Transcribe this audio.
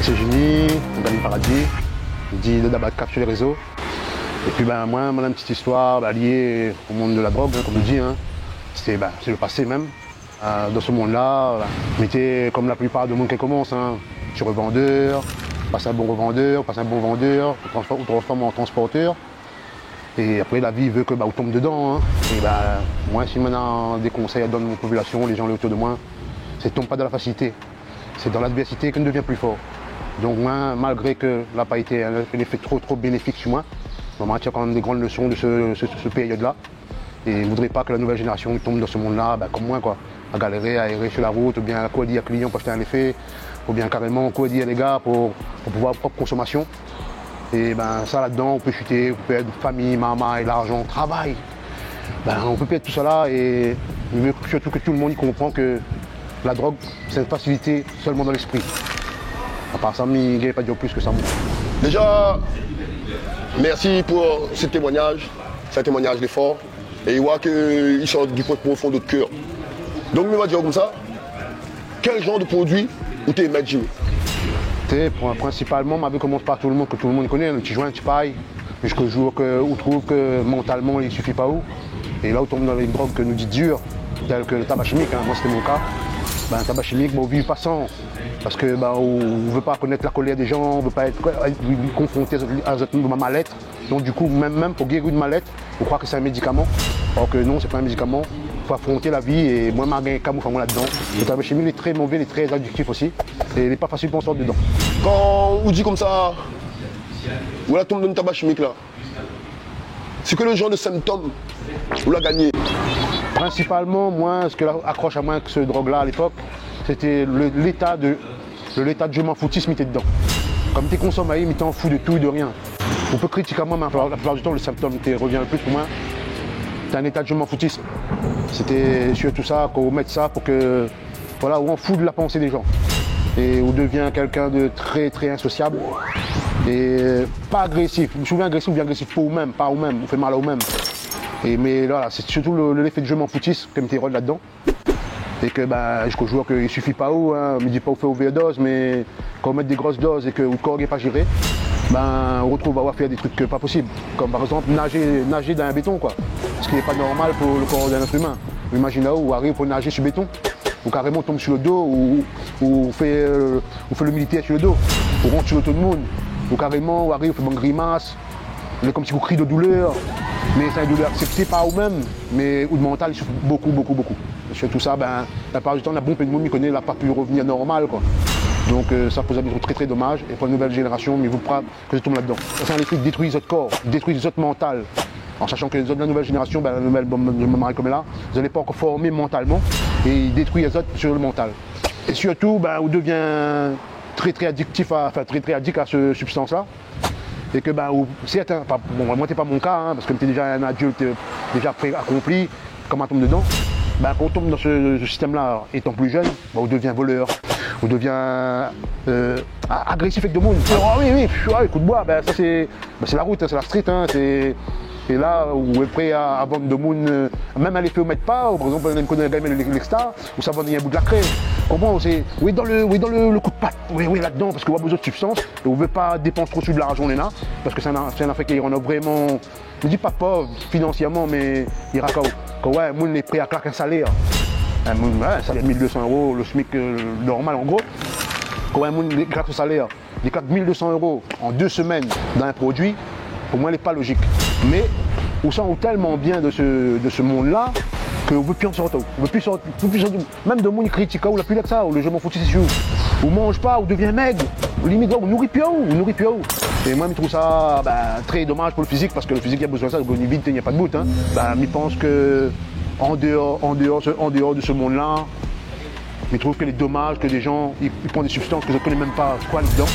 C'est Génie, on gagne le paradis, il dit de d'abord cap sur les réseaux. Et puis moi, une petite histoire liée au monde de la drogue, comme on dit, c'est le passé même. Dans ce monde-là, j'étais comme la plupart du monde qui commence, je suis revendeur, passe un bon revendeur, passe un bon vendeur, on transforme en transporteur. Et après la vie veut que on tombe dedans. Et moi si maintenant des conseils à donner à mon population, les gens autour de moi, c'est tombe pas dans la facilité. C'est dans l'adversité qu'on devient plus fort. Donc moi, malgré que n'a pas été un effet trop bénéfique sur moi, je retire quand même des grandes leçons de ce période-là. Et je ne voudrais pas que la nouvelle génération tombe dans ce monde-là, comme moi, quoi, à galérer, à errer sur la route, ou bien à quoi dire à client pour acheter un effet, ou bien carrément quoi dire les gars pour pouvoir propre consommation. Et ça là-dedans, on peut chuter, on peut être famille, maman et l'argent, travail. On peut perdre tout ça là et je veux surtout que tout le monde y comprend que la drogue, c'est une facilité seulement dans l'esprit. À part ça, il n'y a pas dire plus que ça. Déjà, merci pour ce témoignage. C'est un témoignage d'effort. Et il voit qu'il sort du point profond de notre cœur. Donc, je vais dire comme ça, quel genre de produit vous t'es mettre, Jimmy? Principalement, je commence par tout le monde, que tout le monde connaît, un petit joint, un petit paille, jusqu'au jour où on trouve que mentalement il ne suffit pas où. Et là, on tombe dans les drogues que nous dit dures, telles que le tabac chimique, moi c'était mon cas. Le tabac chimique, on vit pas sans. Parce que on ne veut pas connaître la colère des gens, on ne veut pas être confronté à ma mal-être. Donc du coup, même pour guérir une mal-être, on croit que c'est un médicament. Alors que non, c'est pas un médicament. Il faut affronter la vie et moi, je suis camouflé là-dedans. Le tabac chimique est très mauvais, il est très addictif aussi. Et il n'est pas facile pour en sortir dedans. Quand on dit comme ça, où la tombe dans le tabac chimique là, c'est que le genre de symptômes, vous l'a gagné. Principalement, moi, ce qui accroche à moi avec ce drogue-là à l'époque, c'était l'état de je m'en foutisme était dedans. Comme tu consommes, tu t'en fous de tout et de rien. On peut critiquer moi, mais la plupart du temps, le symptôme qui revient le plus pour moi, c'est un état de je m'en foutisme. C'était surtout ça, qu'on mette ça pour que, voilà, où on fout de la pensée des gens. Et on devient quelqu'un de très très insociable et pas agressif. Je me souviens agressif ou bien agressif pour vous-même, pas vous-même, on fait mal à vous-même. Mais voilà, c'est surtout l'effet de je m'en foutisme qui me t'érode là-dedans. Et que jusqu'au jour qu'il ne suffit pas où, on ne dit pas où faire overdose, mais quand on met des grosses doses et que le corps n'est pas géré, on retrouve à faire des trucs pas possibles. Comme par exemple nager dans un béton, quoi. Ce qui n'est pas normal pour le corps d'un être humain. Imaginez où on arrive pour nager sur béton, ou carrément on tombe sur le dos, ou on fait le militaire sur le dos, on rentre sur le dos de monde, ou carrément on arrive, on fait une grimace, on est comme si on crie de douleur. Mais c'est une douleur acceptée par vous-même, mais ou de mental, il souffre beaucoup. Sur tout ça, la plupart du temps, la bombe et le monde, il connaît, n'a pas pu revenir normal, quoi. Donc ça pose un très très dommage. Et pour la nouvelle génération, mais vous croyez que je tombe là-dedans. C'est un effet qui détruit votre corps, détruit votre mental. En sachant que les autres de la nouvelle génération, la nouvelle maman comme là, vous n'êtes pas encore formé mentalement et ils détruisent les autres sur le mental. Et surtout, on devient très très addict à cette substance-là. Et que certains, moi c'est pas mon cas, parce que tu es déjà un adulte déjà accompli, comme on tombe dedans, quand on tombe dans ce système-là, étant plus jeune, on devient voleur, on devient agressif avec le monde. Oh, oui, écoute bois, ça c'est la route, c'est la street, c'est là où on est prêt à vendre de monde, même à l'effet au mètre pas, par exemple on connaît un gars l'extra, où ça vend un bout de la crème. Comment c'est oui dans le coup de patte, oui là-dedans, parce qu'on a besoin de substances, et on ne veut pas dépenser trop sur de l'argent là, parce que c'est un affaire qui rend vraiment, je ne dis pas pauvre financièrement, mais il raconte. Quand ouais, monde est prêt à claquer un salaire. Un salaire de 1200 €, le SMIC normal en gros. Quand un monde claque ce salaire, il claque 1200 € en 2 semaines dans un produit, pour moi, il n'est pas logique. Mais on sent tellement bien de ce monde-là qu'on ne veut plus en sortir. On veut plus sortir. Même de monde qui critique, ou la plus là que ça, ou le je m'en fous, c'est sûr. On mange pas, on devient maigre. Limite, on nourrit plus haut, Et moi, je trouve ça très dommage pour le physique, parce que le physique, il a besoin de ça, il vite, il n'y a pas de bout. Je pense qu'en dehors de ce monde-là, je trouve qu'il est dommage que des gens ils prennent des substances que je ne connais même pas quoi dedans.